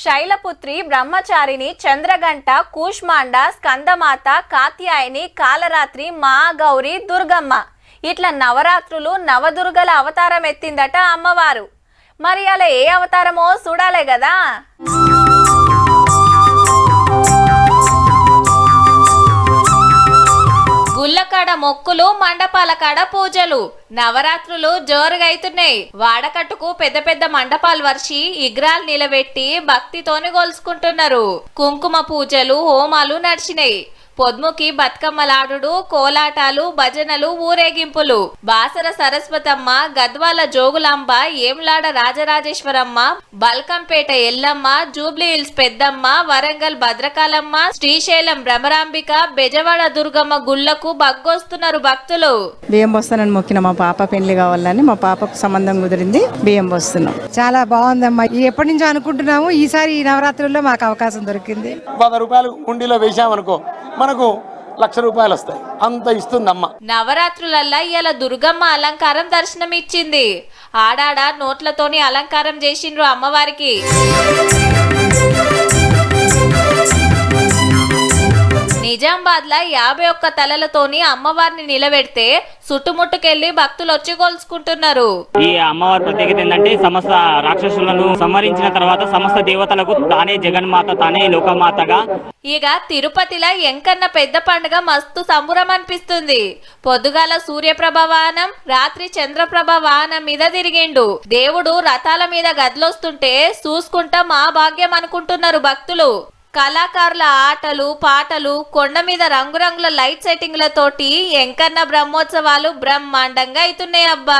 శైలపుత్రి, బ్రహ్మచారిణి, చంద్రగంట, కూష్మాండ, స్కందమాత, కాత్యాయని, కాలరాత్రి, మహాగౌరి, దుర్గమ్మ ఇట్లా నవరాత్రులు నవదుర్గల అవతారం ఎత్తిందట అమ్మవారు. మరి అలా ఏ అవతారమో చూడాలే కదా. గుళ్ళకాడ మొక్కులు, మండపాల కాడ పూజలు, నవరాత్రులు జోరుగా అవుతున్నాయి. వాడకట్టుకు పెద్ద పెద్ద మండపాలు వర్షి విగ్రహాలు నిలబెట్టి భక్తితోని గొలుసుకుంటున్నారు. కుంకుమ పూజలు, హోమాలు నడిచినాయి. పొద్ముకి బతుకమ్మలాడు, కోలాటాలు, భజనలు, ఊరేగింపులు. బాసర సరస్వతమ్మ, గద్వాల జోగులాంబ, ఏమ్లాడ రాజరాజేశ్వరమ్మ, బల్కంపేట ఎల్లమ్మ, జూబ్లీ హిల్స్ పెద్దమ్మ, వరంగల్ భద్రకాలమ్మ, శ్రీశైలం భ్రమరాంబిక, బెజవాడ దుర్గమ్మ గుళ్లకు బగ్గొస్తున్నారు భక్తులు. బియ్యం పోస్తానని మొక్కిన మా పాప పెళ్లి కావాలని, మా పాపకు సంబంధం కుదిరింది, బియ్యం పోస్తున్నాం. చాలా బాగుందమ్మా. ఎప్పటి నుంచో అనుకుంటున్నాము, ఈసారి ఈ నవరాత్రుల్లో మాకు అవకాశం దొరికింది. 100 రూపాయలు ఉండిలో వేసామనుకో మనకు 1,00,000 రూపాయలు వస్తాయి. అంత ఇస్తుందమ్మ. నవరాత్రులల్లా ఇవాళ దుర్గమ్మ అలంకారం దర్శనమిచ్చింది. ఆడాడ నోట్లతోని అలంకారం చేసిండ్రు అమ్మవారికి. నిజామాబాద్ లా 51 తలలతోని అమ్మవారిని నిలబెడితే చుట్టుముట్టుకెళ్లి భక్తులు వచ్చి కొలుసుకుంటున్నారు. ఈ అమ్మవారి ప్రత్యేకత ఏంటంటే సమస్త రాక్షసులను సంహరించిన తర్వాత సమస్త దేవతలకు తానే జగన్మాత, తానే లోకమాతగా. ఇక తిరుపతిలో ఎంకన్న పెద్ద పండుగ మస్తు సంబురం అనిపిస్తుంది. పొద్దుగాల సూర్యప్రభ వాహనం, రాత్రి చంద్రప్రభ వాహనం మీద తిరిగిండు. దేవుడు రథాల మీద గదిలొస్తుంటే చూసుకుంటా మా భాగ్యం అనుకుంటున్నారు భక్తులు. కళాకారుల ఆటలు, పాటలు, కొండ మీద రంగురంగుల లైట్ సెట్టింగ్లతోటి ఎంకన్న బ్రహ్మోత్సవాలు బ్రహ్మాండంగా అవుతున్నాయి అబ్బా.